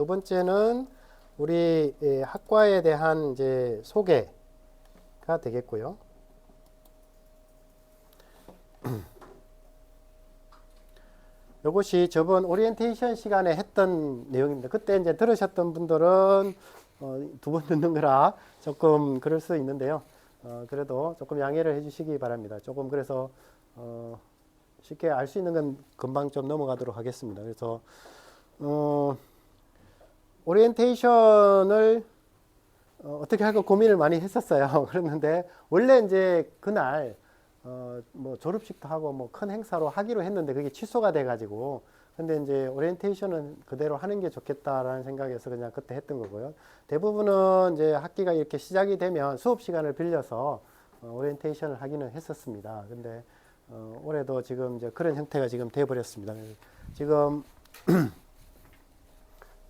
두 번째는 우리 학과에 대한 이제 소개가 되겠고요. 이것이 저번 오리엔테이션 시간에 했던 내용입니다. 그때 이제 들으셨던 분들은 두 번 듣는 거라 조금 그럴 수 있는데요. 그래도 조금 양해를 해주시기 바랍니다. 조금 그래서 쉽게 알 수 있는 건 금방 좀 넘어가도록 하겠습니다. 그래서 오리엔테이션을 어떻게 할까 고민을 많이 했었어요. 그랬는데 원래 이제 그날 뭐 졸업식도 하고 뭐 큰 행사로 하기로 했는데 그게 취소가 돼가지고 근데 이제 오리엔테이션은 그대로 하는 게 좋겠다라는 생각에서 그냥 그때 했던 거고요. 대부분은 이제 학기가 이렇게 시작이 되면 수업 시간을 빌려서 오리엔테이션을 하기는 했었습니다. 근데 올해도 지금 이제 그런 형태가 지금 돼 버렸습니다. 지금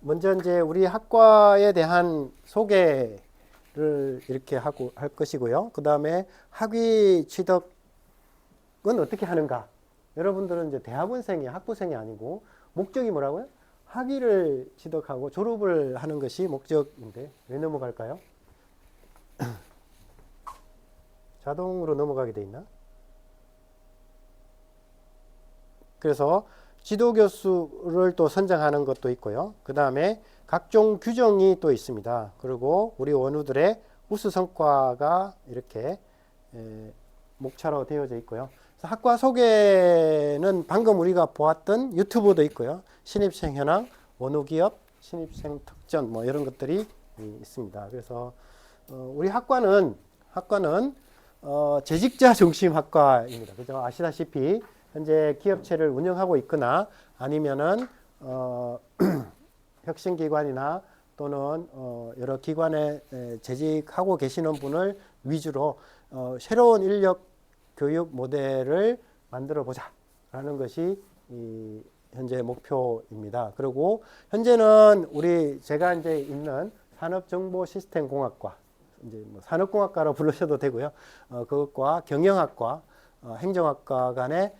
먼저 이제 우리 학과에 대한 소개를 이렇게 하고 할 것이고요. 그 다음에 학위 취득은 어떻게 하는가? 여러분들은 이제 대학원생이 학부생이 아니고 목적이 뭐라고요? 학위를 취득하고 졸업을 하는 것이 목적인데 왜 넘어갈까요? 자동으로 넘어가게 돼 있나? 그래서 지도교수를 또 선정하는 것도 있고요. 그 다음에 각종 규정이 또 있습니다. 그리고 우리 원우들의 우수 성과가 이렇게 목차로 되어져 있고요. 학과 소개는 방금 우리가 보았던 유튜브도 있고요. 신입생 현황, 원우기업, 신입생 특전 뭐 이런 것들이 있습니다. 그래서 우리 학과는 재직자 중심 학과입니다. 그죠? 아시다시피 현재 기업체를 운영하고 있거나 아니면은 혁신기관이나 또는 여러 기관에 재직하고 계시는 분을 위주로 새로운 인력 교육 모델을 만들어 보자라는 것이 현재 목표입니다. 그리고 현재는 제가 이제 있는 산업정보시스템공학과 이제 뭐 산업공학과로 부르셔도 되고요. 그것과 경영학과, 행정학과 간의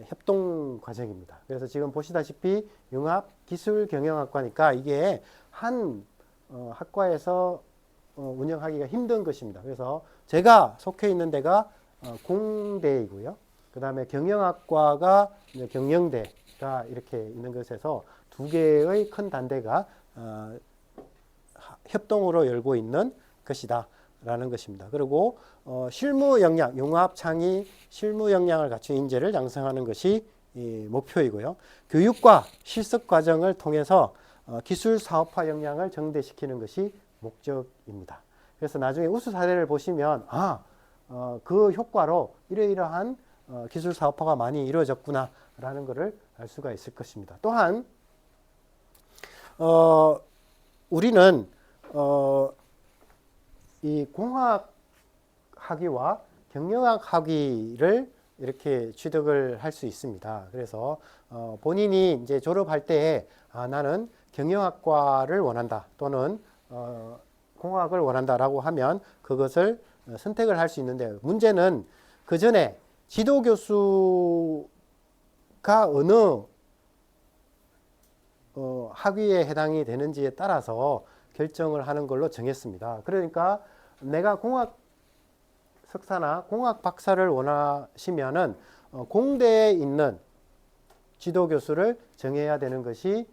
협동 과정입니다. 그래서 지금 보시다시피 융합기술경영학과니까 이게 한 학과에서 운영하기가 힘든 것입니다. 그래서 제가 속해 있는 데가 공대이고요. 그 다음에 경영학과가 경영대가 이렇게 있는 것에서 두 개의 큰 단대가 협동으로 열고 있는 것이다 라는 것입니다. 그리고 실무 역량, 융합 창의 실무 역량을 갖춘 인재를 양성하는 것이 목표이고요. 교육과 실습 과정을 통해서 기술 사업화 역량을 정대시키는 것이 목적입니다. 그래서 나중에 우수 사례를 보시면 그 효과로 이러이러한 기술 사업화가 많이 이루어졌구나 라는 것을 알 수가 있을 것입니다. 또한 우리는 이 공학 학위와 경영학 학위를 이렇게 취득을 할 수 있습니다. 그래서 본인이 이제 졸업할 때에 나는 경영학과를 원한다 또는 공학을 원한다라고 하면 그것을 선택을 할 수 있는데 문제는 그 전에 지도교수가 어느 학위에 해당이 되는지에 따라서 결정을 하는 걸로 정했습니다. 그러니까 내가 공학 석사나 공학 박사를 원하시면은 공대에 있는 지도교수를 정해야 되는 것이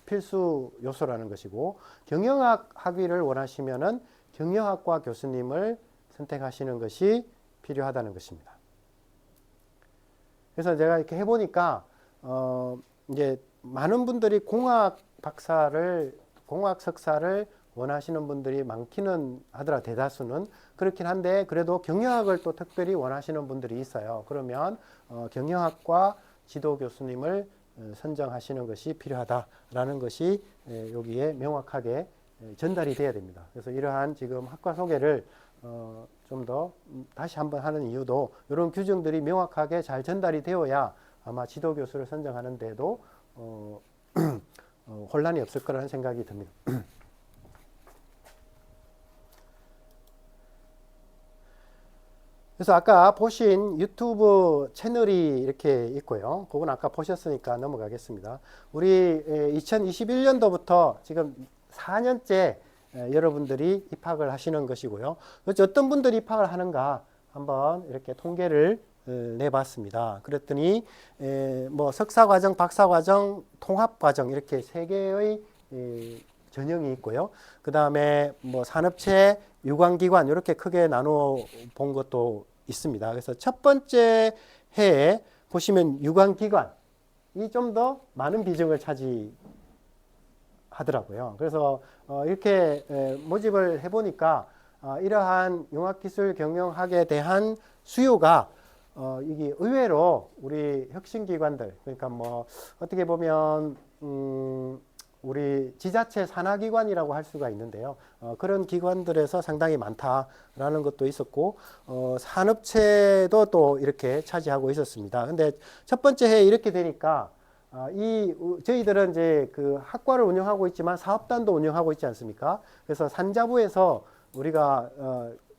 필수 요소라는 것이고 경영학 학위를 원하시면은 경영학과 교수님을 선택하시는 것이 필요하다는 것입니다. 그래서 제가 이렇게 해보니까 이제 많은 분들이 공학 석사를 원하시는 분들이 많기는 하더라. 대다수는 그렇긴 한데 그래도 경영학을 또 특별히 원하시는 분들이 있어요. 그러면 경영학과 지도 교수님을 선정하시는 것이 필요하다라는 것이 여기에 명확하게 전달이 돼야 됩니다. 그래서 이러한 지금 학과 소개를 좀 더 다시 한번 하는 이유도 이런 규정들이 명확하게 잘 전달이 되어야 아마 지도 교수를 선정하는 데도 혼란이 없을 거라는 생각이 듭니다. 그래서 아까 보신 유튜브 채널이 이렇게 있고요. 그건 아까 보셨으니까 넘어가겠습니다. 우리 2021년도부터 지금 4년째 여러분들이 입학을 하시는 것이고요. 그래서 어떤 분들이 입학을 하는가 한번 이렇게 통계를 내봤습니다. 그랬더니 뭐 석사과정, 박사과정, 통합과정 이렇게 세 개의 전형이 있고요. 그 다음에 뭐 산업체, 유관기관 이렇게 크게 나눠 본 것도 있습니다. 그래서 첫 번째 해에 보시면 유관기관이 좀 더 많은 비중을 차지하더라고요. 그래서 이렇게 모집을 해보니까 이러한 융합기술 경영학에 대한 수요가 이게 의외로 우리 혁신기관들, 그러니까 뭐 어떻게 보면 우리 지자체 산하기관이라고 할 수가 있는데요. 그런 기관들에서 상당히 많다라는 것도 있었고, 산업체도 또 이렇게 차지하고 있었습니다. 근데 첫 번째 해에 이렇게 되니까, 저희들은 이제 그 학과를 운영하고 있지만 사업단도 운영하고 있지 않습니까? 그래서 산자부에서 우리가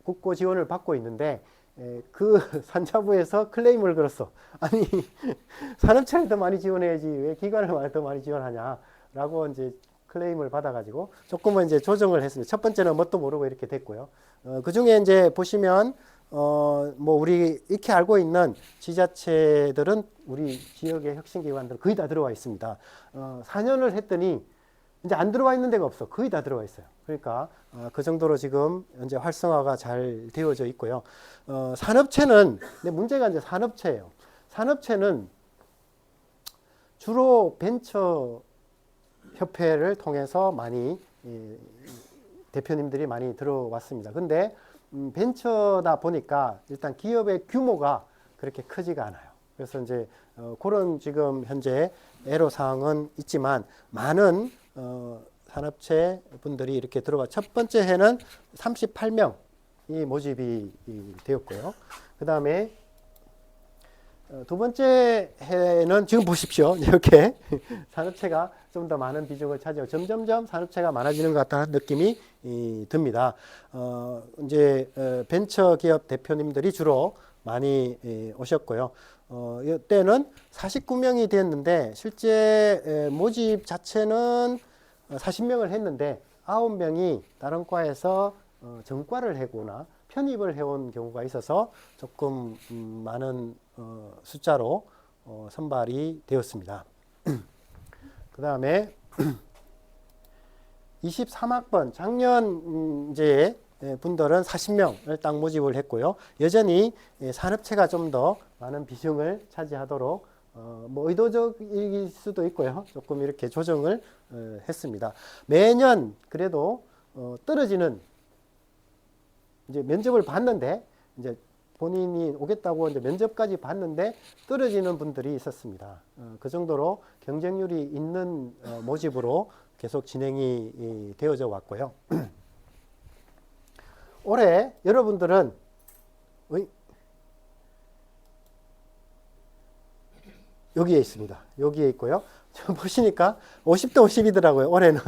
국고 지원을 받고 있는데, 그 산자부에서 클레임을 걸었어. 아니, 산업체를 더 많이 지원해야지 왜 기관을 더 많이 지원하냐. 라고 이제 클레임을 받아가지고 조금은 이제 조정을 했습니다. 첫 번째는 뭣도 모르고 이렇게 됐고요. 그 중에 이제 보시면, 뭐 우리 이렇게 알고 있는 지자체들은 우리 지역의 혁신기관들 거의 다 들어와 있습니다. 4년을 했더니 이제 안 들어와 있는 데가 없어. 거의 다 들어와 있어요. 그러니까 그 정도로 지금 현재 활성화가 잘 되어져 있고요. 산업체는, 근데 문제가 이제 산업체예요. 산업체는 주로 벤처 협회를 통해서 많이 대표님들이 많이 들어왔습니다. 근데 벤처다 보니까 일단 기업의 규모가 그렇게 크지가 않아요. 그래서 이제 그런 지금 현재 애로사항은 있지만 많은 산업체 분들이 이렇게 들어와 첫 번째 해는 38명이 모집이 되었고요. 그 다음에 두 번째 해는 지금 보십시오. 이렇게 산업체가 좀 더 많은 비중을 차지하고 점점점 산업체가 많아지는 것 같다는 느낌이 듭니다. 이제 벤처 기업 대표님들이 주로 많이 오셨고요. 이때는 49명이 되었는데 실제 모집 자체는 40명을 했는데 9명이 다른 과에서 전과를 하거나 편입을 해온 경우가 있어서 조금 많은 숫자로 선발이 되었습니다. 그 다음에 23학번 작년 이제 분들은 40명을 딱 모집을 했고요. 여전히 산업체가 좀 더 많은 비중을 차지하도록 뭐 의도적일 수도 있고요. 조금 이렇게 조정을 했습니다. 매년 그래도 떨어지는 이제 면접을 봤는데 이제 본인이 오겠다고 이제 면접까지 봤는데 떨어지는 분들이 있었습니다. 그 정도로 경쟁률이 있는 모집으로 계속 진행이 되어져 왔고요. 올해 여러분들은 여기에 있습니다. 여기에 있고요. 지금 보시니까 50대 50이더라고요. 올해는.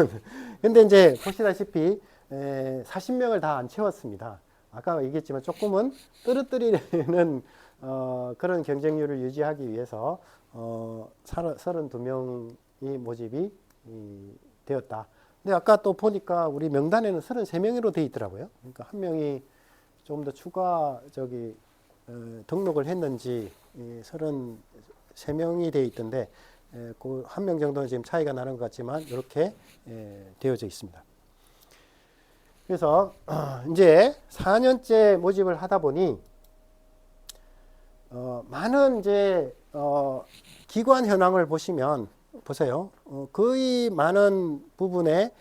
근데 이제 보시다시피 40명을 다 안 채웠습니다. 아까 얘기했지만 조금은 떨어뜨리는 그런 경쟁률을 유지하기 위해서 32명이 모집이 되었다. 근데 아까 또 보니까 우리 명단에는 33명으로 되어 있더라고요. 그러니까 한 명이 좀 더 추가 등록을 했는지 33명이 되어 있던데 그 한 명 정도는 지금 차이가 나는 것 같지만 이렇게 되어져 있습니다. 그래서 이제 4년째 모집을 하다 보니 많은 이제 기관 현황을 보시면 보세요. 거의 많은 부분의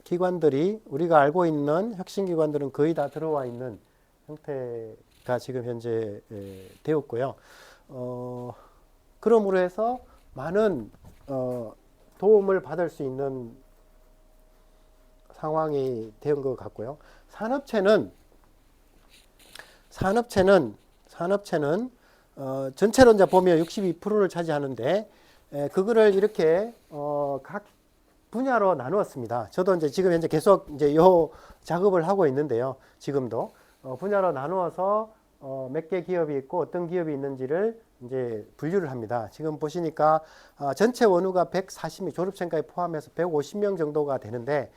기관들이 우리가 알고 있는 혁신기관들은 거의 다 들어와 있는 형태가 지금 현재 되었고요. 그러므로 해서 많은 도움을 받을 수 있는 상황이 된 것 같고요. 산업체는 전체로 이제 보면 62%를 차지하는데 그거를 이렇게 각 분야로 나누었습니다. 저도 이제 지금 현재 계속 이제 요 작업을 하고 있는데요. 지금도 분야로 나누어서 몇 개 기업이 있고 어떤 기업이 있는지를 이제 분류를 합니다. 지금 보시니까 전체 원우가 140명, 졸업생까지 포함해서 150명 정도가 되는데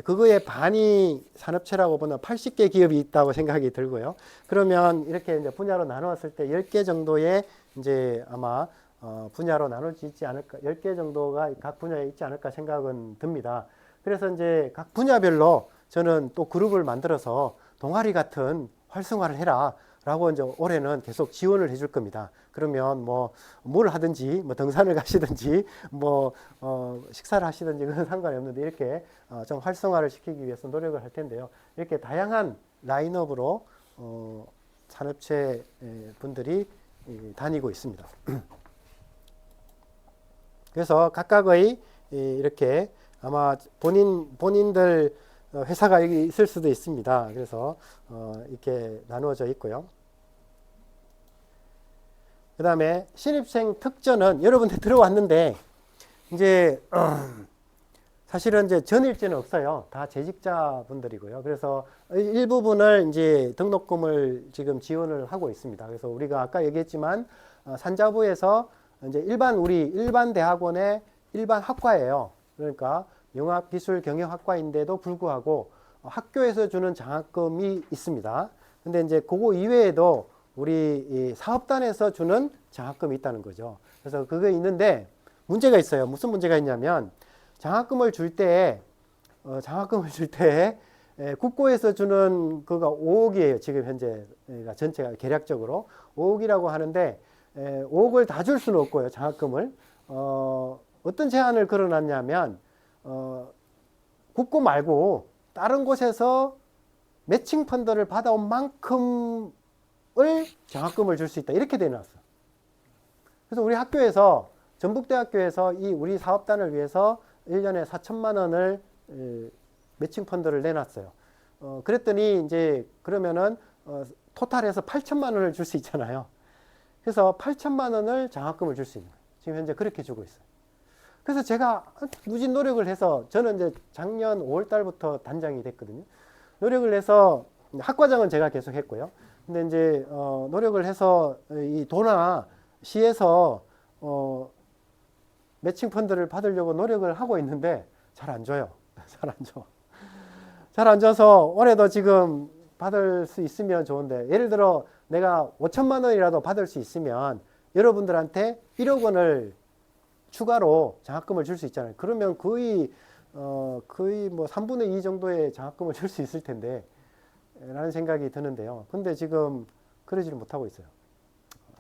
그거의 반이 산업체라고 보면 80개 기업이 있다고 생각이 들고요. 그러면 이렇게 이제 분야로 나누었을 때 10개 정도의 이제 아마 분야로 나눌 수 있지 않을까, 10개 정도가 각 분야에 있지 않을까 생각은 듭니다. 그래서 이제 각 분야별로 저는 또 그룹을 만들어서 동아리 같은 활성화를 해라 라고 이제 올해는 계속 지원을 해줄 겁니다. 그러면 뭘 하든지, 등산을 가시든지, 식사를 하시든지 그건 상관이 없는데 이렇게 좀 활성화를 시키기 위해서 노력을 할 텐데요. 이렇게 다양한 라인업으로 산업체 분들이 다니고 있습니다. 그래서 각각의 이렇게 아마 본인들 회사가 여기 있을 수도 있습니다. 그래서 이렇게 나누어져 있고요. 그 다음에 신입생 특전은 여러분들 들어왔는데 이제 사실은 이제 전일제는 없어요. 다 재직자 분들이고요. 그래서 일부분을 이제 등록금을 지금 지원을 하고 있습니다. 그래서 우리가 아까 얘기했지만 산자부에서 이제 일반 대학원의 일반 학과예요. 그러니까 영합기술경영학과인데도 불구하고 학교에서 주는 장학금이 있습니다. 근데 이제 그거 이외에도 우리 이 사업단에서 주는 장학금이 있다는 거죠. 그래서 그게 있는데 문제가 있어요. 무슨 문제가 있냐면 장학금을 줄 때 국고에서 주는 그가 5억이에요. 지금 현재 전체가 계략적으로 5억이라고 하는데 5억을 다 줄 수는 없고요. 장학금을 어떤 제한을 걸어놨냐면 국고 말고 다른 곳에서 매칭 펀드를 받아온 만큼을 장학금을 줄 수 있다. 이렇게 돼 놨어. 그래서 우리 학교에서 전북대학교에서 이 우리 사업단을 위해서 1년에 4천만 원을 매칭 펀드를 내놨어요. 그랬더니 이제 그러면은 토탈해서 8천만 원을 줄 수 있잖아요. 그래서 8천만 원을 장학금을 줄 수 있는 거예요. 지금 현재 그렇게 주고 있어요. 그래서 제가 무진 노력을 해서 저는 이제 작년 5월 달부터 단장이 됐거든요. 노력을 해서 학과장은 제가 계속 했고요. 근데 이제 노력을 해서 이 도나 시에서 매칭 펀드를 받으려고 노력을 하고 있는데 잘 안 줘요. 잘 안 줘. 잘 안 줘서 올해도 지금 받을 수 있으면 좋은데 예를 들어 내가 5천만 원이라도 받을 수 있으면 여러분들한테 1억 원을 추가로 장학금을 줄 수 있잖아요. 그러면 거의 3분의 2 정도의 장학금을 줄 수 있을 텐데 라는 생각이 드는데요. 근데 지금 그러지를 못하고 있어요.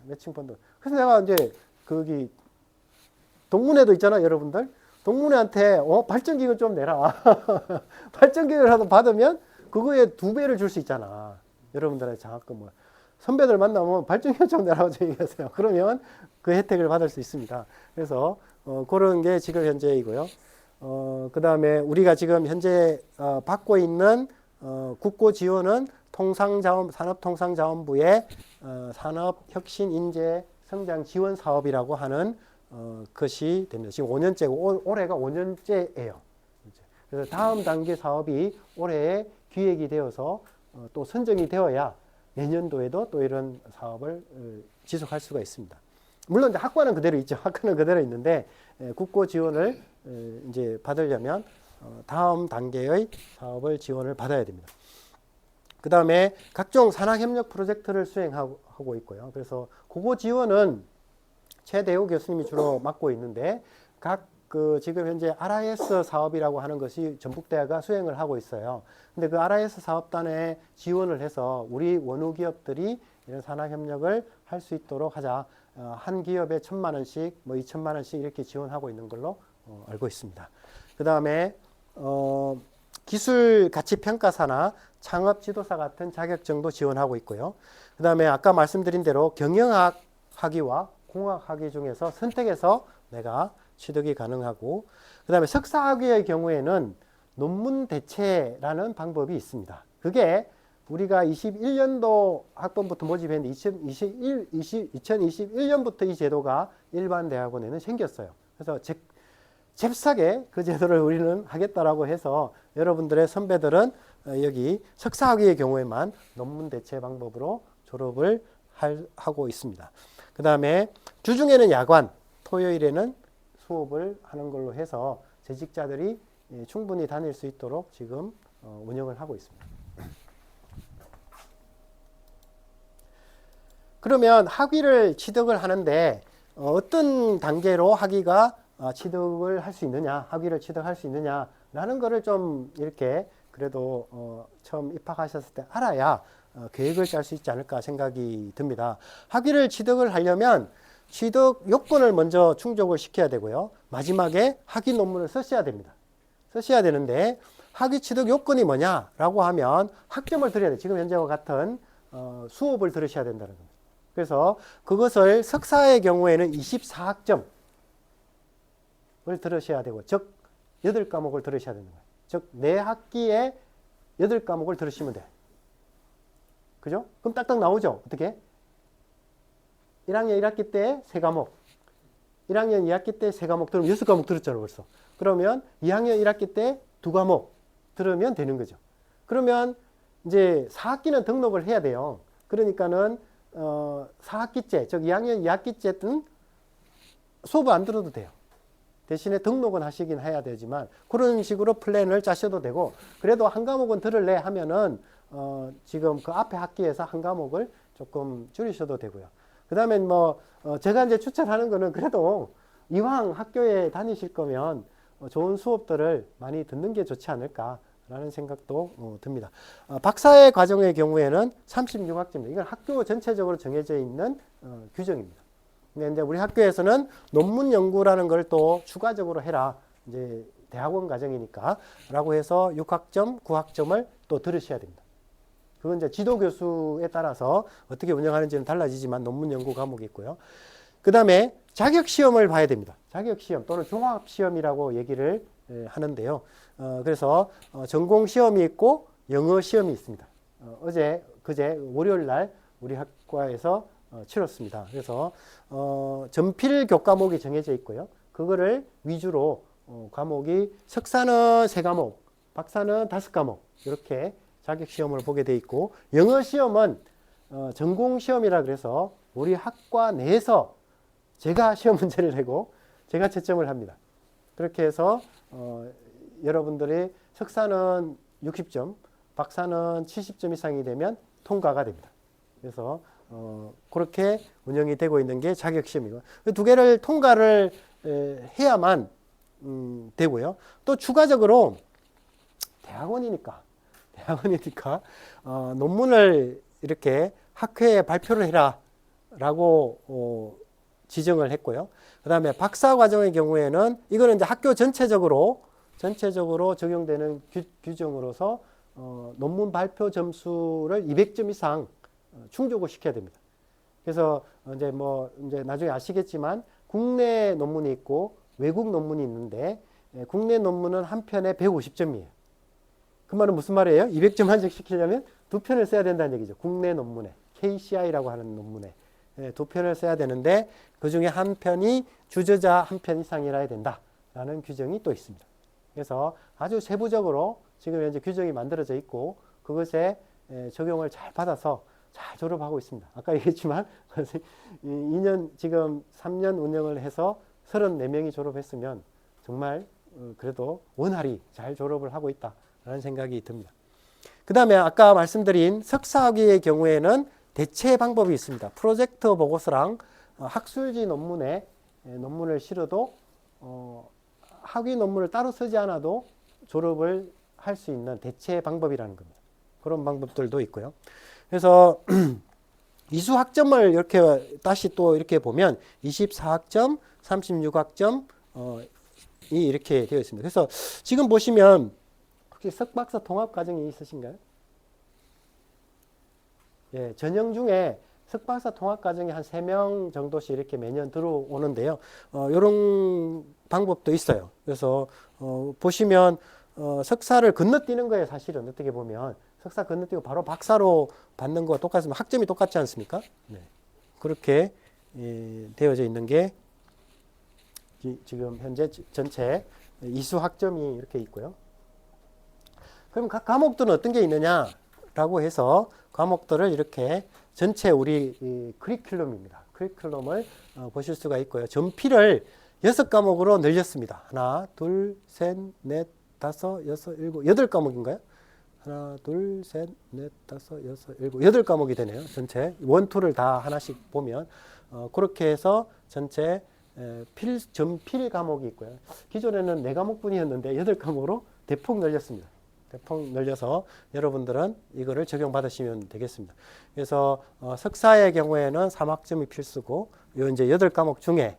매칭 펀드. 그래서 내가 이제 거기 동문회도 있잖아요, 여러분들. 동문회한테 발전기금 좀 내라. 발전기금이라도 받으면 그거에 2배를 줄 수 있잖아. 여러분들의 장학금을. 선배들 만나면 발전기금 좀 내라고 얘기하세요. 그러면 그 혜택을 받을 수 있습니다. 그래서 그런 게 지금 현재이고요. 그 다음에 우리가 지금 현재 받고 있는 국고 지원은 산업통상자원부의 산업혁신인재성장지원사업이라고 하는 것이 됩니다. 지금 5년째고 올해가 5년째예요. 그래서 다음 단계 사업이 올해에 기획이 되어서 또 선정이 되어야 내년도에도 또 이런 사업을 지속할 수가 있습니다. 물론 이제 학과는 그대로 있죠. 학과는 그대로 있는데 국고 지원을 이제 받으려면 다음 단계의 사업을 지원을 받아야 됩니다. 그 다음에 각종 산학협력 프로젝트를 수행하고 있고요. 그래서 그거 지원은 최대우 교수님이 주로 맡고 있는데 지금 현재 RIS 사업이라고 하는 것이 전북대가 수행을 하고 있어요. 근데 그 RIS 사업단에 지원을 해서 우리 원우 기업들이 이런 산학협력을 할 수 있도록 하자. 한 기업에 1,000만 원씩, 2천만 원씩 이렇게 지원하고 있는 걸로 알고 있습니다. 그 다음에 기술 가치 평가사나 창업 지도사 같은 자격증도 지원하고 있고요. 그 다음에 아까 말씀드린 대로 경영학 학위와 공학 학위 중에서 선택해서 내가 취득이 가능하고, 그 다음에 석사 학위의 경우에는 논문 대체라는 방법이 있습니다. 그게 우리가 21년도 학번부터 모집했는데 2021년부터 이 제도가 일반 대학원에는 생겼어요. 그래서 잽싸게 그 제도를 우리는 하겠다라고 해서 여러분들의 선배들은 여기 석사학위의 경우에만 논문 대체 방법으로 졸업을 하고 있습니다. 그 다음에 주중에는 야관, 토요일에는 수업을 하는 걸로 해서 재직자들이 충분히 다닐 수 있도록 지금 운영을 하고 있습니다. 그러면 학위를 취득을 하는데 어떤 단계로 학위가 취득을 할 수 있느냐, 학위를 취득할 수 있느냐라는 거를 좀 이렇게 그래도 처음 입학하셨을 때 알아야 계획을 짤 수 있지 않을까 생각이 듭니다. 학위를 취득을 하려면 취득 요건을 먼저 충족을 시켜야 되고요. 마지막에 학위 논문을 쓰셔야 됩니다. 쓰셔야 되는데 학위 취득 요건이 뭐냐라고 하면 학점을 들어야 돼요. 지금 현재와 같은 수업을 들으셔야 된다는 겁니다. 그래서 그것을 석사의 경우에는 24학점을 들으셔야 되고, 즉 8과목을 들으셔야 되는 거예요. 즉 4학기에 8과목을 들으시면 돼요. 그죠? 그럼 딱딱 나오죠. 어떻게? 1학년 1학기 때 3과목, 1학년 2학기 때 3과목 들으면 6과목 들었잖아요, 벌써. 그러면 2학년 1학기 때 2과목 들으면 되는 거죠. 그러면 이제 4학기는 등록을 해야 돼요. 그러니까는 4학기째, 즉 2학년 2학기째 든 수업을 안 들어도 돼요. 대신에 등록은 하시긴 해야 되지만 그런 식으로 플랜을 짜셔도 되고, 그래도 한 과목은 들을래 하면은 지금 그 앞에 학기에서 한 과목을 조금 줄이셔도 되고요. 그 다음에 뭐 제가 이제 추천하는 거는 그래도 이왕 학교에 다니실 거면 좋은 수업들을 많이 듣는 게 좋지 않을까라는 생각도 듭니다. 박사의 과정의 경우에는 36학점입니다. 이건 학교 전체적으로 정해져 있는 규정입니다. 근데 이제 우리 학교에서는 논문 연구라는 걸 또 추가적으로 해라. 이제 대학원 과정이니까 라고 해서 6학점, 9학점을 또 들으셔야 됩니다. 그건 이제 지도 교수에 따라서 어떻게 운영하는지는 달라지지만 논문 연구 과목이 있고요. 그 다음에 자격 시험을 봐야 됩니다. 자격 시험 또는 종합 시험이라고 얘기를 하는데요. 그래서 전공 시험이 있고 영어 시험이 있습니다. 그제 월요일 날 우리 학과에서 치렀습니다. 그래서 전필 교과목이 정해져 있고요. 그거를 위주로 과목이 석사는 3과목, 박사는 5과목 이렇게 자격 시험을 보게 돼 있고, 영어 시험은 전공 시험이라 그래서 우리 학과 내에서 제가 시험 문제를 내고 제가 채점을 합니다. 그렇게 해서 여러분들이 석사는 60점, 박사는 70점 이상이 되면 통과가 됩니다. 그래서 그렇게 운영이 되고 있는 게 자격시험이고, 두 개를 통과를 해야만 되고요. 또 추가적으로 대학원이니까 논문을 이렇게 학회에 발표를 해라 라고 지정을 했고요. 그 다음에 박사 과정의 경우에는 이거는 이제 학교 전체적으로 적용되는 규정으로서 논문 발표 점수를 200점 이상 충족을 시켜야 됩니다. 그래서 이제 나중에 아시겠지만 국내 논문이 있고 외국 논문이 있는데, 국내 논문은 한 편에 150점이에요. 그 말은 무슨 말이에요? 200점 한정시키려면 2편을 써야 된다는 얘기죠. 국내 논문에, KCI라고 하는 논문에 2편을 써야 되는데 그 중에 한 편이 주저자 한 편 이상이라야 된다라는 규정이 또 있습니다. 그래서 아주 세부적으로 지금 현재 규정이 만들어져 있고 그것에 적용을 잘 받아서 잘 졸업하고 있습니다. 아까 얘기했지만 2년 지금 3년 운영을 해서 34명이 졸업했으면 정말 그래도 원활히 잘 졸업을 하고 있다라는 생각이 듭니다. 그 다음에 아까 말씀드린 석사학위의 경우에는 대체 방법이 있습니다. 프로젝트 보고서랑 학술지 논문을 실어도 학위 논문을 따로 쓰지 않아도 졸업을 할 수 있는 대체 방법이라는 겁니다. 그런 방법들도 있고요. 그래서 이수 학점을 이렇게 다시 또 이렇게 보면 24학점, 36학점 이 이렇게 되어 있습니다. 그래서 지금 보시면 혹시 석박사 통합 과정이 있으신가요? 예, 전형 중에 석박사 통합 과정에 한 3명 정도씩 이렇게 매년 들어오는데요. 이런 방법도 있어요. 그래서 보시면 석사를 건너뛰는 거예요. 사실은 어떻게 보면 석사 건너뛰고 바로 박사로 받는 거와 똑같습니다. 학점이 똑같지 않습니까? 네. 그렇게 되어져 있는 게 지금 현재 전체 이수 학점이 이렇게 있고요. 그럼 각 과목들은 어떤 게 있느냐라고 해서 과목들을 이렇게 전체 우리 이 커리큘럼입니다. 커리큘럼을 보실 수가 있고요. 전필을 6과목으로 늘렸습니다. 하나, 둘, 셋, 넷, 다섯, 여섯, 일곱, 8과목인가요? 하나, 둘, 셋, 넷, 다섯, 여섯, 일곱, 8과목이 되네요. 전체 원투를 다 하나씩 보면 그렇게 해서 전체 전필 과목이 있고요. 기존에는 4과목뿐이었는데 8과목으로 대폭 늘렸습니다. 대폭 늘려서 여러분들은 이거를 적용받으시면 되겠습니다. 그래서 석사의 경우에는 3학점이 필수고 요 이제 8과목 중에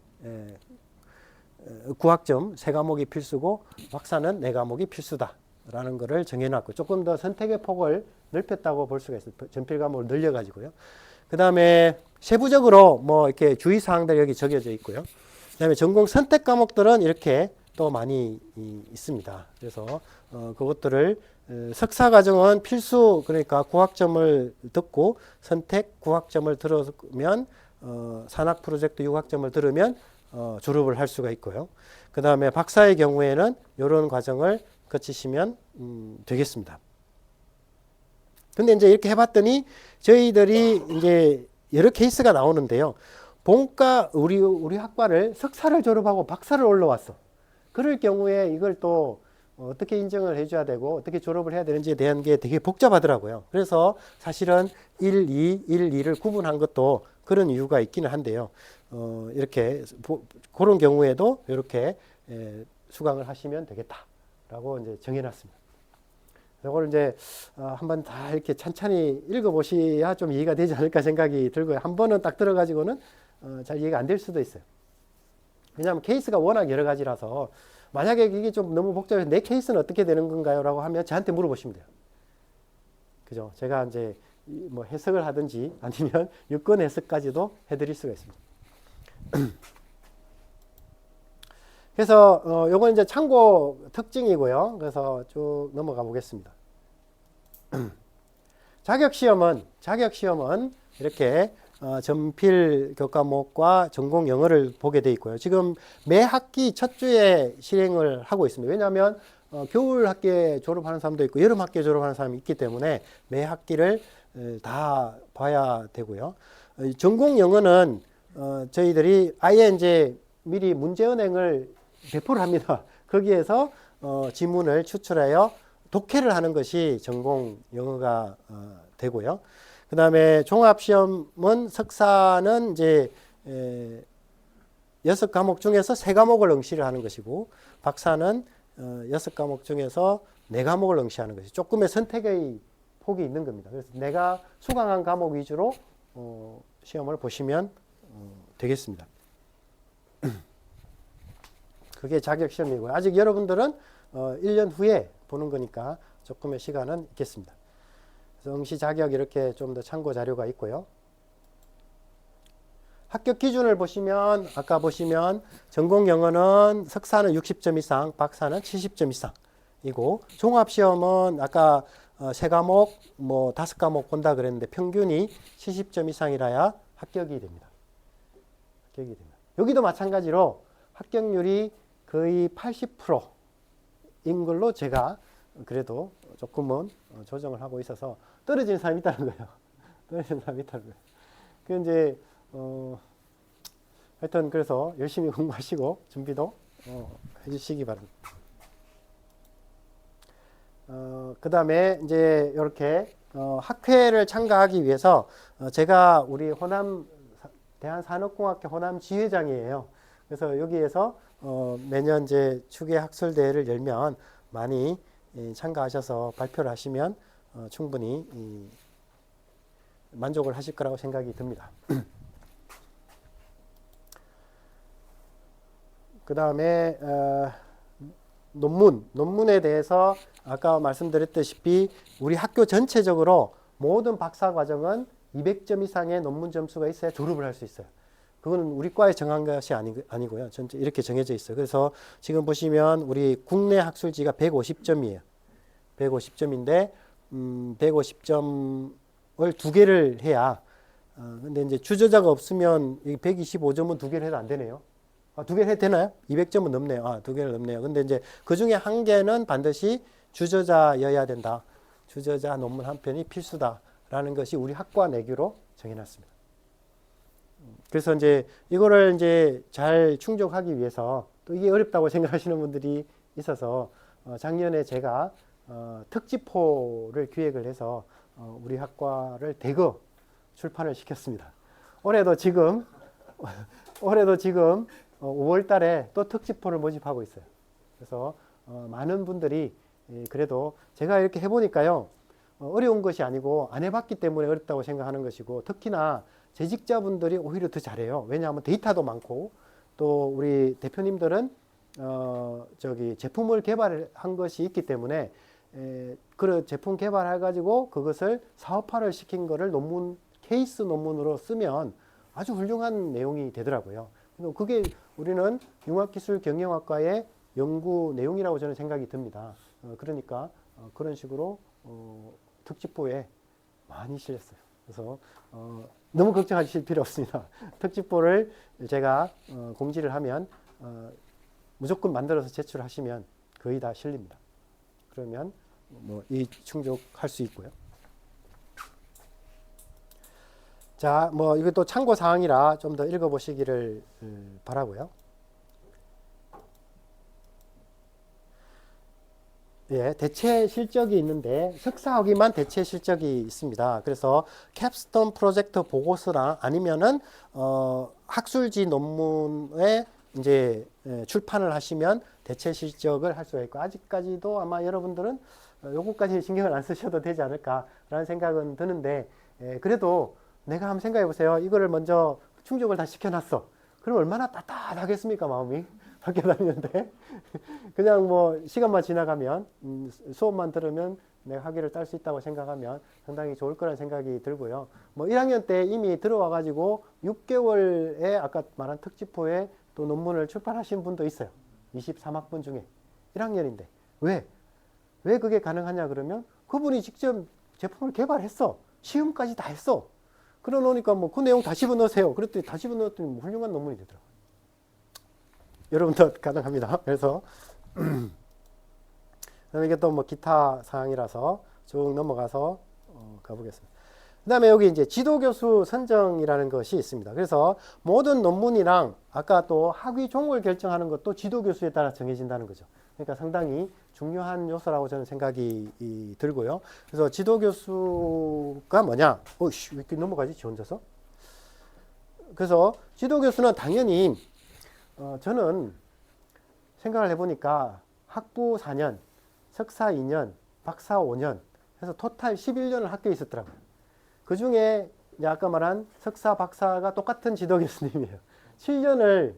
9학점 3과목이 필수고 박사는 4과목이 필수다라는 거를 정해놨고 조금 더 선택의 폭을 넓혔다고 볼 수가 있어요. 전필 과목을 늘려가지고요. 그 다음에 세부적으로 뭐 이렇게 주의사항들 여기 적혀져 있고요. 그 다음에 전공 선택 과목들은 이렇게 또 많이 있습니다. 그래서 그것들을 석사 과정은 필수 그러니까 9학점을 듣고 선택 9학점을 들으면 산학 프로젝트 6학점을 들으면 졸업을 할 수가 있고요. 그 다음에 박사의 경우에는 이런 과정을 거치시면 되겠습니다. 근데 이제 이렇게 해봤더니 저희들이 이제 여러 케이스가 나오는데요. 본과 우리 학과를 석사를 졸업하고 박사를 올라왔어. 그럴 경우에 이걸 또 어떻게 인정을 해줘야 되고 어떻게 졸업을 해야 되는지에 대한 게 되게 복잡하더라고요. 그래서 사실은 1, 2, 1, 2를 구분한 것도 그런 이유가 있기는 한데요. 이렇게 그런 경우에도 이렇게 수강을 하시면 되겠다라고 이제 정해놨습니다. 이걸 이제 한번 다 이렇게 찬찬히 읽어보셔야 좀 이해가 되지 않을까 생각이 들고요. 한 번은 딱 들어가지고는 잘 이해가 안 될 수도 있어요. 왜냐하면 케이스가 워낙 여러 가지라서 만약에 이게 좀 너무 복잡해서 내 케이스는 어떻게 되는 건가요? 라고 하면 저한테 물어보시면 돼요. 그죠? 제가 이제 뭐 해석을 하든지 아니면 유권 해석까지도 해드릴 수가 있습니다. 그래서 요건 이제 참고 특징이고요. 그래서 쭉 넘어가 보겠습니다. 자격시험은 이렇게 전필 교과목과 전공 영어를 보게 돼 있고요. 지금 매 학기 첫 주에 실행을 하고 있습니다. 왜냐하면 겨울 학기에 졸업하는 사람도 있고 여름 학기에 졸업하는 사람이 있기 때문에 매 학기를 다 봐야 되고요. 전공 영어는 저희들이 아예 이제 미리 문제은행을 배포를 합니다. 거기에서 지문을 추출하여 독해를 하는 것이 전공 영어가 되고요. 그 다음에 종합시험은 석사는 이제 6과목 중에서 3과목을 응시를 하는 것이고 박사는 6과목 중에서 4과목을 응시하는 것이 조금의 선택의 폭이 있는 겁니다. 그래서 내가 수강한 과목 위주로 시험을 보시면 되겠습니다. 그게 자격시험이고요. 아직 여러분들은 1년 후에 보는 거니까 조금의 시간은 있겠습니다. 그래서 응시 자격 이렇게 좀 더 참고 자료가 있고요. 합격 기준을 보시면 아까 보시면 전공 영어는 석사는 60점 이상, 박사는 70점 이상이고 종합시험은 아까 3과목, 뭐 5과목 본다 그랬는데 평균이 70점 이상이라야 합격이 됩니다. 합격이 됩니다. 여기도 마찬가지로 합격률이 거의 80%인 걸로 제가 그래도 조금은 조정을 하고 있어서 떨어지는 사람이 있다는 거예요. 떨어지는 사람이 있다는 거예요. 그 이제 하여튼 그래서 열심히 공부하시고 준비도 해주시기 바랍니다. 그 다음에 이제 이렇게 학회를 참가하기 위해서 제가 우리 호남 대한산업공학회 호남 지회장이에요. 그래서 여기에서 매년 이제 추계 학술대회를 열면 많이 참가하셔서 발표를 하시면 충분히 만족을 하실 거라고 생각이 듭니다. 그 다음에 논문에 대해서 아까 말씀드렸다시피 우리 학교 전체적으로 모든 박사 과정은 200점 이상의 논문 점수가 있어야 졸업을 할 수 있어요. 그거는 우리 과에 정한 것이 아니고요. 전체 이렇게 정해져 있어요. 그래서 지금 보시면 우리 국내 학술지가 150점이에요. 150점인데 150점을 2개를 해야 근데 이제 주저자가 없으면 125점은 2개를 해도 안 되네요. 2개를 해도 되나요? 200점은 넘네요. 2개를 넘네요. 근데 이제 그 중에 1개는 반드시 주저자여야 된다. 주저자 논문 한 편이 필수다라는 것이 우리 학과 내규로 정해놨습니다. 그래서 이제 이거를 이제 잘 충족하기 위해서 또 이게 어렵다고 생각하시는 분들이 있어서 작년에 제가 특집호를 기획을 해서 우리 학과를 대거 출판을 시켰습니다. 올해도 지금 5월 달에 또 특집호를 모집하고 있어요. 그래서 많은 분들이 그래도 제가 이렇게 해보니까요. 어려운 것이 아니고 안 해봤기 때문에 어렵다고 생각하는 것이고 특히나 재직자분들이 오히려 더 잘해요. 왜냐하면 데이터도 많고 또 우리 대표님들은 제품을 개발한 것이 있기 때문에 그 제품 개발해 가지고 그것을 사업화를 시킨 거를 케이스 논문으로 쓰면 아주 훌륭한 내용이 되더라고요. 그게 우리는 융합기술경영학과의 연구 내용이라고 저는 생각이 듭니다. 그러니까 그런 식으로 특집보에 많이 실렸어요. 그래서 너무 걱정하실 필요 없습니다. 특집보를 제가 공지를 하면 무조건 만들어서 제출하시면 거의 다 실립니다. 그러면 이 충족할 수 있고요. 자, 이것도 참고 사항이라 좀 더 읽어보시기를 바라고요. 예, 대체 실적이 있는데 석사학위만 대체 실적이 있습니다. 그래서 캡스톤 프로젝트 보고서나 아니면은 학술지 논문에 이제 출판을 하시면 대체 실적을 할 수가 있고 아직까지도 아마 여러분들은 요거까지 신경을 안 쓰셔도 되지 않을까라는 생각은 드는데 그래도 내가 한번 생각해 보세요. 이거를 먼저 충족을 다 시켜놨어. 그럼 얼마나 따뜻하겠습니까, 마음이? 학교 다니는데 그냥 시간만 지나가면 수업만 들으면 내가 학위를 딸 수 있다고 생각하면 상당히 좋을 거라는 생각이 들고요. 1학년 때 이미 들어와 가지고 6개월에 아까 말한 특집호에 또 논문을 출판하신 분도 있어요. 23학번 중에 1학년인데 왜 그게 가능하냐 그러면 그분이 직접 제품을 개발했어. 시험까지 다 했어. 그러 놓으니까 그 내용 다 집어넣으세요. 그랬더니 다 집어넣었더니 훌륭한 논문이 되더라고요. 여러분도 가능합니다. 그래서 이게 또 기타 사항이라서 쭉 넘어가서 가보겠습니다. 그 다음에 여기 이제 지도교수 선정이라는 것이 있습니다. 그래서 모든 논문이랑 아까 또 학위 종을 결정하는 것도 지도교수에 따라 정해진다는 거죠. 그러니까 상당히 중요한 요소라고 저는 생각이 들고요. 그래서 지도교수가 뭐냐? 왜 이렇게 넘어가지? 지 혼자서? 그래서 지도교수는 당연히 저는 생각을 해보니까 학부 4년, 석사 2년, 박사 5년 해서 토탈 11년을 학교에 있었더라고요. 그 중에 아까 말한 석사, 박사가 똑같은 지도교수님이에요. 7년을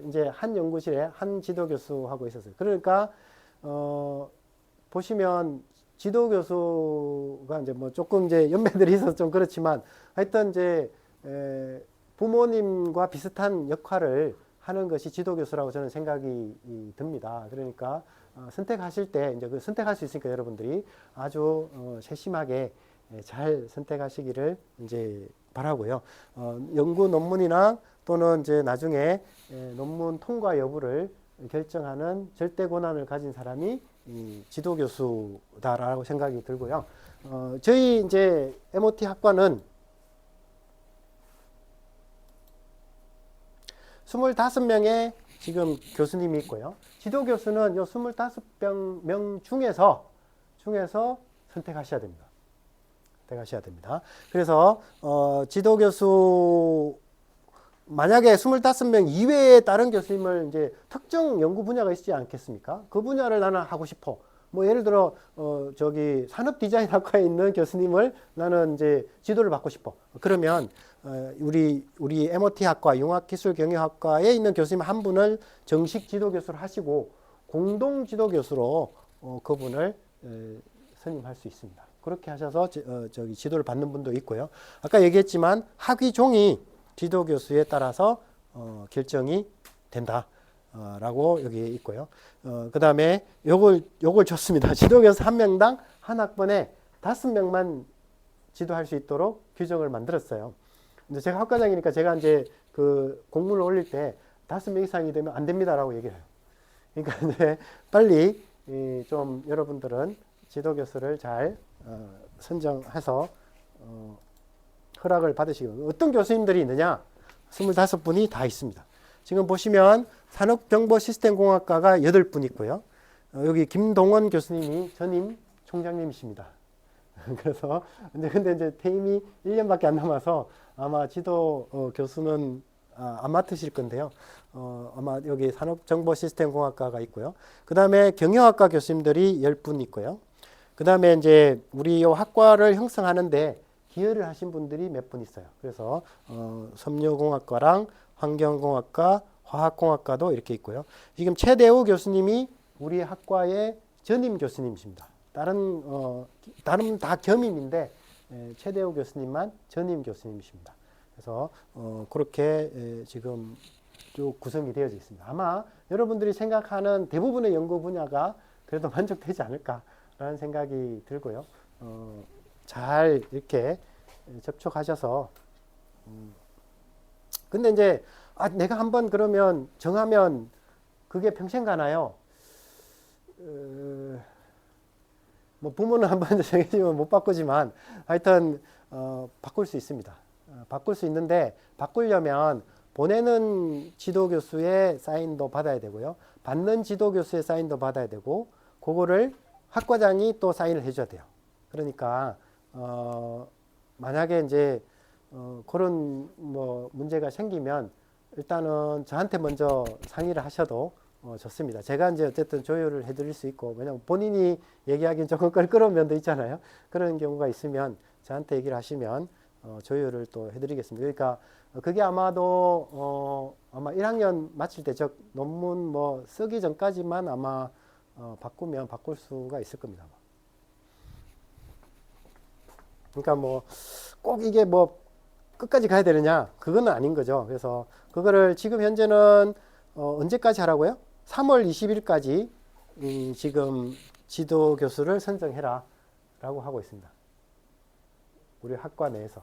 이제 한 연구실에 한 지도교수하고 있었어요. 그러니까 보시면 지도교수가 이제 조금 이제 연배들이 있어서 좀 그렇지만 하여튼 이제 부모님과 비슷한 역할을 하는 것이 지도교수라고 저는 생각이 듭니다. 그러니까 선택하실 때 이제 선택할 수 있으니까 여러분들이 아주 세심하게 잘 선택하시기를 이제 바라고요. 연구 논문이나 또는 이제 나중에 논문 통과 여부를 결정하는 절대 권한을 가진 사람이 이 지도교수다라고 생각이 들고요. 저희 이제 MOT 학과는 25명의 지금 교수님이 있고요. 지도교수는 이 25명 중에서 선택하셔야 됩니다. 그래서 지도교수 만약에 25명 이외에 다른 교수님을 이제 특정 연구 분야가 있지 않겠습니까? 그 분야를 나는 하고 싶어. 예를 들어 산업 디자인 학과에 있는 교수님을 나는 이제 지도를 받고 싶어. 그러면 우리 MOT 학과 융합기술경영학과에 있는 교수님 한 분을 정식 지도교수를 하시고 공동 지도교수로 그분을 선임할 수 있습니다. 그렇게 하셔서 지도를 받는 분도 있고요. 아까 얘기했지만 학위 종이 지도교수에 따라서 결정이 된다. 라고 여기 있고요. 그 다음에 요걸 줬습니다. 지도교수 한 명당 한 학번에 5명만 지도할 수 있도록 규정을 만들었어요. 근데 제가 학과장이니까 제가 이제 그 공문을 올릴 때 5명 이상이 되면 안 됩니다라고 얘기를 해요. 그러니까 이제 빨리 좀 여러분들은 지도교수를 잘 선정해서 허락을 받으시고, 어떤 교수님들이 있느냐? 25분이 다 있습니다. 지금 보시면 산업정보시스템공학과가 8분 있고요. 여기 김동원 교수님이 전임 총장님이십니다. 그래서 근데 이제 퇴임이 1년밖에 안 남아서 아마 지도 교수는 안 맡으실 건데요. 아마 여기 산업정보시스템공학과가 있고요. 그 다음에 경영학과 교수님들이 10분 있고요. 그 다음에 이제 우리 요 학과를 형성하는데 기여를 하신 분들이 몇 분 있어요. 그래서 섬유공학과랑 환경공학과, 화학공학과도 이렇게 있고요. 지금 최대우 교수님이 우리 학과의 전임 교수님이십니다. 다른 다 겸임인데 최대우 교수님만 전임 교수님이십니다. 그래서 그렇게 지금 쭉 구성이 되어져 있습니다. 아마 여러분들이 생각하는 대부분의 연구 분야가 그래도 만족되지 않을까라는 생각이 들고요. 잘 이렇게 접촉하셔서 근데 이제 내가 한번 그러면 정하면 그게 평생 가나요? 뭐 부모는 한번 정해지면 못 바꾸지만 하여튼 바꿀 수 있습니다. 바꿀 수 있는데 바꾸려면 보내는 지도교수의 사인도 받아야 되고요. 받는 지도교수의 사인도 받아야 되고 그거를 학과장이 또 사인을 해줘야 돼요. 그러니까 만약에 이제 그런 뭐 문제가 생기면 일단은 저한테 먼저 상의를 하셔도 좋습니다. 제가 이제 어쨌든 조율을 해드릴 수 있고, 왜냐면 본인이 얘기하기는 조금 껄끄러운 면도 있잖아요. 그런 경우가 있으면 저한테 얘기를 하시면 조율을 또 해드리겠습니다. 그러니까 그게 아마도 아마 1학년 마칠 때 저 논문 뭐 쓰기 전까지만 아마 바꾸면 바꿀 수가 있을 겁니다. 그러니까 뭐 꼭 이게 뭐 끝까지 가야 되느냐, 그거는 아닌 거죠. 그래서 그거를 지금 현재는 언제까지 하라고요? 3월 20일까지 지금 지도 교수를 선정해라 라고 하고 있습니다. 우리 학과 내에서.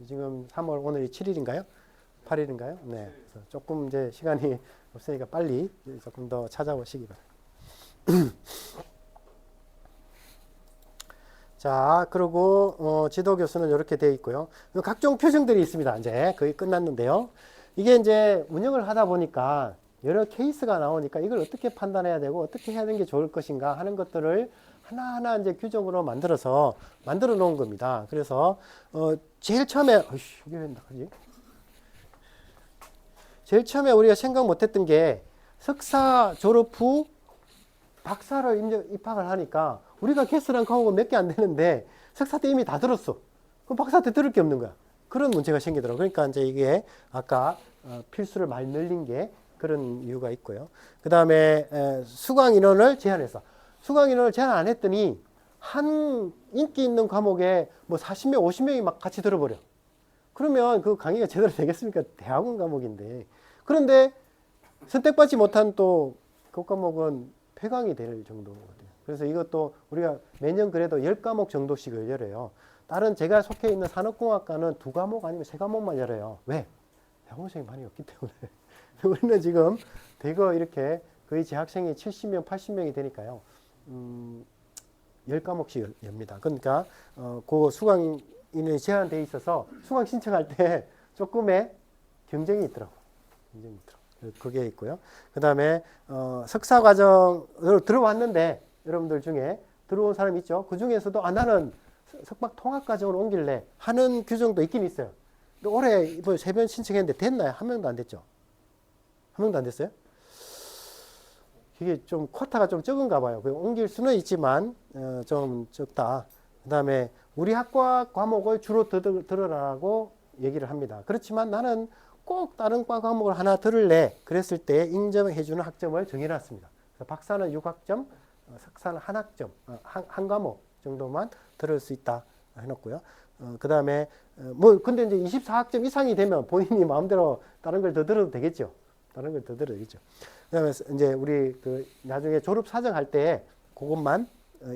지금 3월 오늘이 7일인가요? 8일인가요? 네. 그래서 조금 이제 시간이 없으니까 빨리 조금 더 찾아오시기 바랍니다. 자, 그리고 지도 교수는 이렇게 되어 있고요. 각종 표정들이 있습니다. 이제 거의 끝났는데요. 이게 이제 운영을 하다 보니까 여러 케이스가 나오니까 이걸 어떻게 판단해야 되고 어떻게 해야 되는 게 좋을 것인가 하는 것들을 하나하나 이제 규정으로 만들어 놓은 겁니다. 그래서 제일 처음에 이게 왜 나가지? 제일 처음에 우리가 생각 못했던 게 석사 졸업 후 박사를 입학을 하니까 우리가 개설한 과목은 몇 개 안 되는데 석사 때 이미 다 들었어. 그럼 박사 때 들을 게 없는 거야. 그런 문제가 생기더라고요. 그러니까 이제 이게 아까 필수를 많이 늘린 게 그런 이유가 있고요. 그 다음에 수강 인원을 제한해서 수강 인원을 제한 안 했더니 한 인기 있는 과목에 뭐 40명, 50명이 막 같이 들어버려. 그러면 그 강의가 제대로 되겠습니까? 대학원 과목인데. 그런데 선택받지 못한 또 그 과목은 폐강이 될 정도거든요. 그래서 이것도 우리가 매년 그래도 10과목 정도씩을 열어요. 다른 제가 속해 있는 산업공학과는 2과목 아니면 3과목만 열어요. 왜? 대학원생이 많이 없기 때문에. 우리는 지금 대거 이렇게 거의 재학생이 70명, 80명이 되니까요. 10과목씩 엽니다. 그러니까 그 수강인이 제한되어 있어서 수강 신청할 때 조금의 경쟁이 있더라고요. 그게 있고요. 그 다음에 석사 과정으로 들어왔는데 여러분들 중에 들어온 사람 있죠. 그 중에서도 나는 석박 통합 과정으로 옮길래 하는 규정도 있긴 있어요. 올해 이번 3번 신청했는데 됐나요? 한 명도 안 됐죠. 한 명도 안 됐어요? 이게 좀 쿼타가 좀 적은가 봐요. 옮길 수는 있지만 좀 적다. 그 다음에 우리 학과 과목을 주로 들으라고 얘기를 합니다. 그렇지만 나는 꼭 다른 과 과목을 하나 들을래. 그랬을 때 인정해주는 학점을 정해놨습니다. 그래서 박사는 6학점, 석사는 한 학점, 한 과목 정도만 들을 수 있다 해놓고요. 그 다음에 뭐 근데 이제 24학점 이상이 되면 본인이 마음대로 다른 걸 더 들어도 되겠죠. 다른 걸 더 들어도 되겠죠. 그다음에 이제 우리 그 나중에 졸업 사정할 때 그것만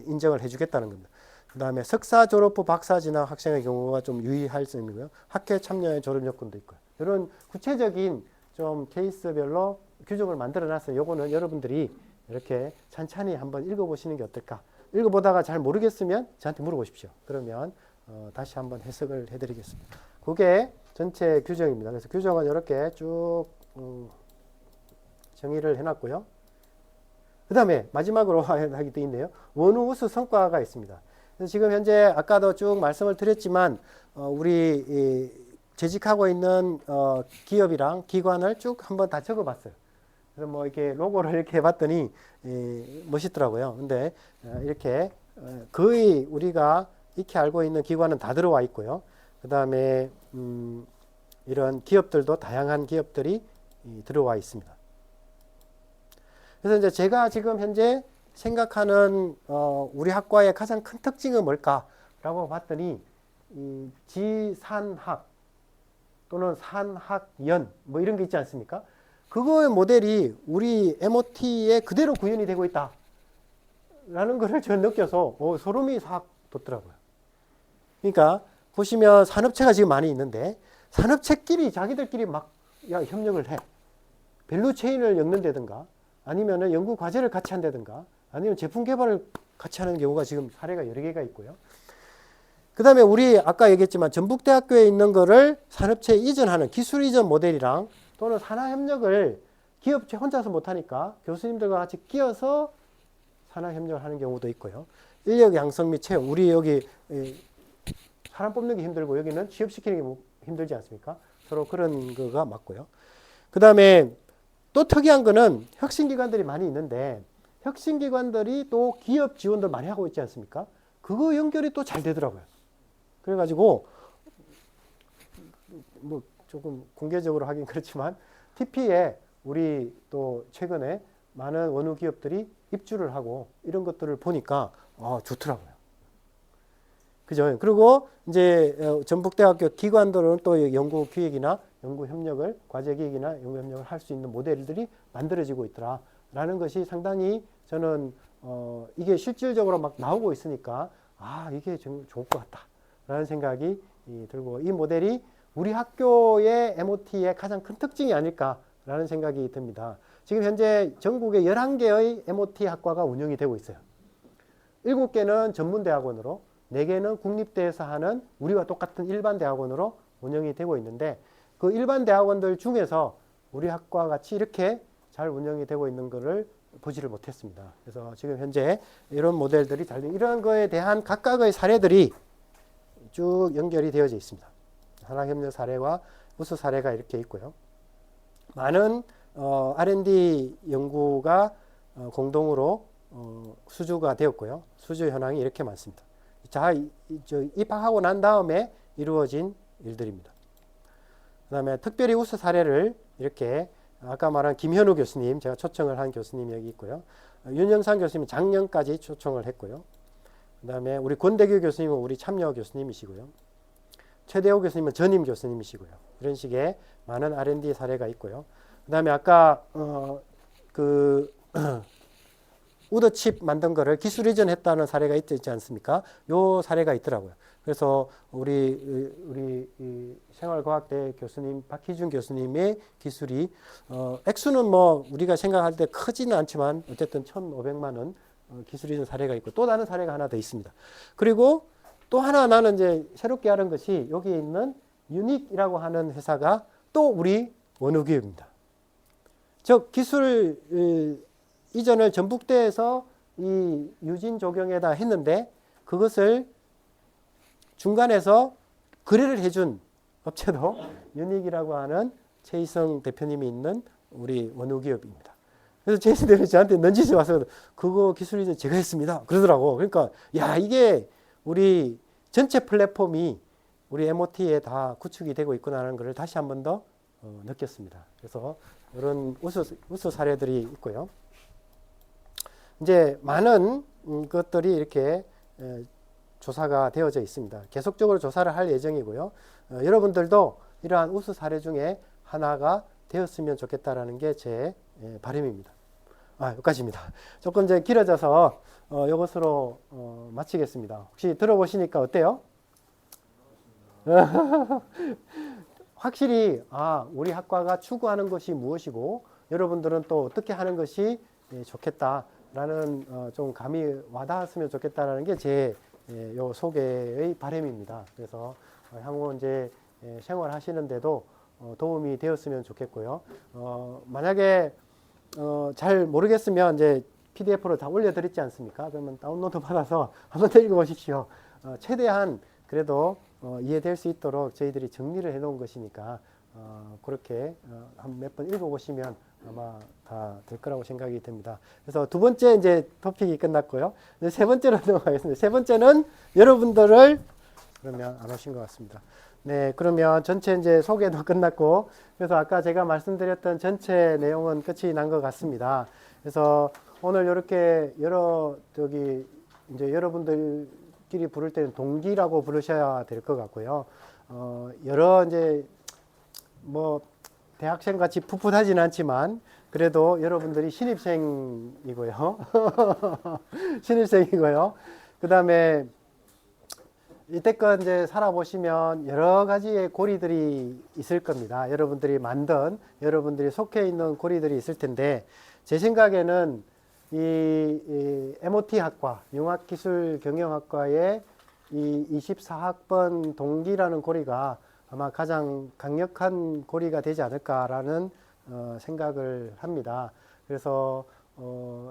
인정을 해주겠다는 겁니다. 그 다음에 석사 졸업 후 박사 진학 학생의 경우가 좀 유의할 수 있는 거요. 학회 참여의 졸업 요건도 있고요. 이런 구체적인 좀 케이스별로 규정을 만들어 놨어요. 요거는 여러분들이 이렇게 찬찬히 한번 읽어보시는 게 어떨까? 읽어보다가 잘 모르겠으면 저한테 물어보십시오. 그러면 다시 한번 해석을 해드리겠습니다. 그게 전체 규정입니다. 그래서 규정은 이렇게 쭉 정의를 해놨고요. 그 다음에 마지막으로 하게 돼 있네요. 원후 우수 성과가 있습니다. 그래서 지금 현재 아까도 쭉 말씀을 드렸지만 우리 재직하고 있는 기업이랑 기관을 쭉 한번 다 적어봤어요. 그래서 뭐 이렇게 로고를 이렇게 해봤더니 멋있더라고요. 근데 이렇게 거의 우리가 익히 알고 있는 기관은 다 들어와 있고요. 그 다음에 이런 기업들도 다양한 기업들이 들어와 있습니다. 그래서 이제 제가 지금 현재 생각하는 우리 학과의 가장 큰 특징은 뭘까라고 봤더니 이 지산학 또는 산학연 뭐 이런 게 있지 않습니까? 그거의 모델이 우리 MOT에 그대로 구현이 되고 있다라는 것을 저는 느껴서 소름이 싹 돋더라고요. 그러니까 보시면 산업체가 지금 많이 있는데 산업체끼리 자기들끼리 막 협력을 해. 밸류체인을 엮는다든가 아니면은 연구 과제를 같이 한다든가 아니면 제품 개발을 같이 하는 경우가 지금 사례가 여러 개가 있고요. 그 다음에 우리 아까 얘기했지만 전북대학교에 있는 거를 산업체에 이전하는 기술 이전 모델이랑 또는 산학협력을 기업체 혼자서 못하니까 교수님들과 같이 끼어서 산학협력을 하는 경우도 있고요. 인력 양성 및 채용. 우리 여기 사람 뽑는 게 힘들고 여기는 취업시키는 게 힘들지 않습니까? 서로 그런 거가 맞고요. 그 다음에 또 특이한 거는 혁신기관들이 많이 있는데 혁신기관들이 또 기업 지원들 많이 하고 있지 않습니까? 그거 연결이 또 잘 되더라고요. 그래가지고 뭐 조금 공개적으로 하긴 그렇지만 TP에 우리 또 최근에 많은 원우 기업들이 입주를 하고 이런 것들을 보니까 좋더라고요. 그죠? 그리고 이제 전북대학교 기관들은 또 연구 기획이나 연구 협력을 과제 기획이나 연구 협력을 할 수 있는 모델들이 만들어지고 있더라라는 것이 상당히 저는 이게 실질적으로 막 나오고 있으니까 이게 좀 좋을 것 같다라는 생각이 들고 이 모델이 우리 학교의 MOT의 가장 큰 특징이 아닐까라는 생각이 듭니다. 지금 현재 전국에 11개의 MOT 학과가 운영이 되고 있어요. 7개는 전문대학원으로 4개는 국립대에서 하는 우리와 똑같은 일반 대학원으로 운영이 되고 있는데 그 일반 대학원들 중에서 우리 학과 같이 이렇게 잘 운영이 되고 있는 것을 보지를 못했습니다. 그래서 지금 현재 이런 모델들이 잘 이런 거에 대한 각각의 사례들이 쭉 연결이 되어져 있습니다. 산학협력 사례와 우수 사례가 이렇게 있고요. 많은 R&D 연구가 공동으로 수주가 되었고요. 수주 현황이 이렇게 많습니다. 자, 입학하고 난 다음에 이루어진 일들입니다. 그 다음에 특별히 우수 사례를 이렇게 아까 말한 김현우 교수님, 제가 초청을 한 교수님이 여기 있고요. 윤영상 교수님은 작년까지 초청을 했고요. 그 다음에 우리 권대규 교수님은 우리 참여 교수님이시고요. 최대호 교수님은 전임 교수님이시고요. 이런 식의 많은 R&D 사례가 있고요. 그 다음에 아까 우드칩 만든 거를 기술 이전했다는 사례가 있지 않습니까? 요 사례가 있더라고요. 그래서 우리 생활과학대 교수님 박희준 교수님의 기술이 액수는 뭐 우리가 생각할 때 크지는 않지만 어쨌든 1,500만 원 기술 이전 사례가 있고 또 다른 사례가 하나 더 있습니다. 그리고 또 하나 나는 이제 새롭게 알은 것이 여기에 있는 유닉이라고 하는 회사가 또 우리 원우기업입니다. 즉 기술 이전을 전북대에서 이 유진 조경에다 했는데 그것을 중간에서 거래를 해준 업체도 유닉이라고 하는 최희성 대표님이 있는 우리 원우기업입니다. 그래서 최희성 대표님이 저한테 넌지시 와서 그거 기술 이전 제가 했습니다. 그러더라고. 그러니까 이게 우리 전체 플랫폼이 우리 MOT에 다 구축이 되고 있구나라는 것을 다시 한 번 더 느꼈습니다. 그래서 이런 우수 사례들이 있고요. 이제 많은 것들이 이렇게 조사가 되어져 있습니다. 계속적으로 조사를 할 예정이고요. 여러분들도 이러한 우수 사례 중에 하나가 되었으면 좋겠다라는 게 제 바람입니다. 여기까지입니다. 조금 이제 길어져서 이것으로 마치겠습니다. 혹시 들어보시니까 어때요? 확실히 우리 학과가 추구하는 것이 무엇이고 여러분들은 또 어떻게 하는 것이 좋겠다라는 좀 감이 와닿았으면 좋겠다라는 게 제 요 소개의 바람입니다. 그래서 향후 이제 생활하시는데도 도움이 되었으면 좋겠고요. 만약에 잘 모르겠으면 이제 PDF로 다 올려드렸지 않습니까? 그러면 다운로드 받아서 한번 더 읽어보십시오. 최대한 그래도 이해될 수 있도록 저희들이 정리를 해놓은 것이니까 그렇게 한 몇 번 읽어보시면 아마 다 될 거라고 생각이 듭니다. 그래서 두 번째 이제 토픽이 끝났고요. 이제 세 번째로 넘어가겠습니다. 세 번째는 여러분들을 그러면 안 오신 것 같습니다. 네, 그러면 전체 이제 소개도 끝났고, 그래서 아까 제가 말씀드렸던 전체 내용은 끝이 난 것 같습니다. 그래서 오늘 이렇게 이제 여러분들끼리 부를 때는 동기라고 부르셔야 될 것 같고요. 여러 이제 뭐 대학생 같이 풋풋하지는 않지만 그래도 여러분들이 신입생이고요. 신입생이고요. 그 다음에 이때껏 이제 살아보시면 여러 가지의 고리들이 있을 겁니다. 여러분들이 만든, 여러분들이 속해 있는 고리들이 있을 텐데, 제 생각에는 이 MOT학과, 융합기술경영학과의 이 24학번 동기라는 고리가 아마 가장 강력한 고리가 되지 않을까라는 생각을 합니다. 그래서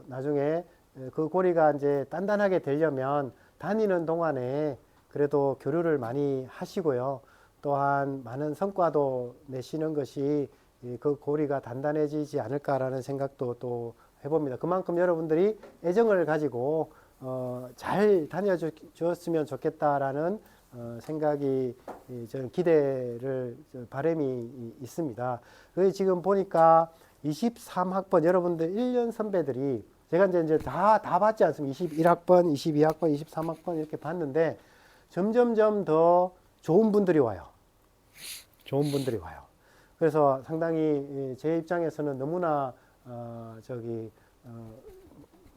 나중에 그 고리가 이제 단단하게 되려면 다니는 동안에 그래도 교류를 많이 하시고요. 또한 많은 성과도 내시는 것이 그 고리가 단단해지지 않을까라는 생각도 또 해봅니다. 그만큼 여러분들이 애정을 가지고 잘 다녀주었으면 좋겠다라는 생각이 저는 기대를 바람이 있습니다. 그 지금 보니까 23학번 여러분들 1년 선배들이 제가 이제 다 봤지 않습니까? 21학번, 22학번, 23학번 이렇게 봤는데 점점점 더 좋은 분들이 와요. 좋은 분들이 와요. 그래서 상당히 제 입장에서는 너무나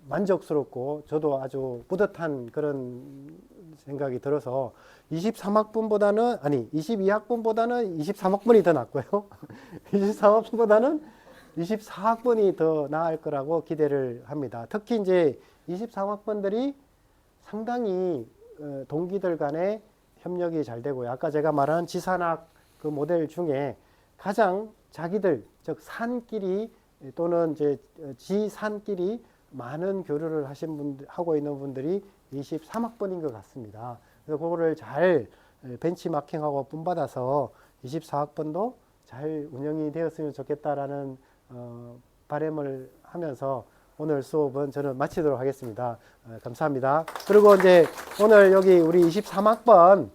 만족스럽고 저도 아주 뿌듯한 그런 생각이 들어서 23학번보다는 아니 22학번보다는 23학번이 더 낫고요. 23학번보다는 24학번이 더 나을 거라고 기대를 합니다. 특히 이제 23학번들이 상당히 동기들 간의 협력이 잘 되고요. 아까 제가 말한 지산학 그 모델 중에 가장 자기들 즉 산끼리 또는 이제 지산끼리 많은 교류를 하고 있는 분들이 23학번인 것 같습니다. 그래서 그거를 잘 벤치마킹하고 본받아서 24학번도 잘 운영이 되었으면 좋겠다라는 바람을 하면서 오늘 수업은 저는 마치도록 하겠습니다. 감사합니다. 그리고 이제 오늘 여기 우리 23학번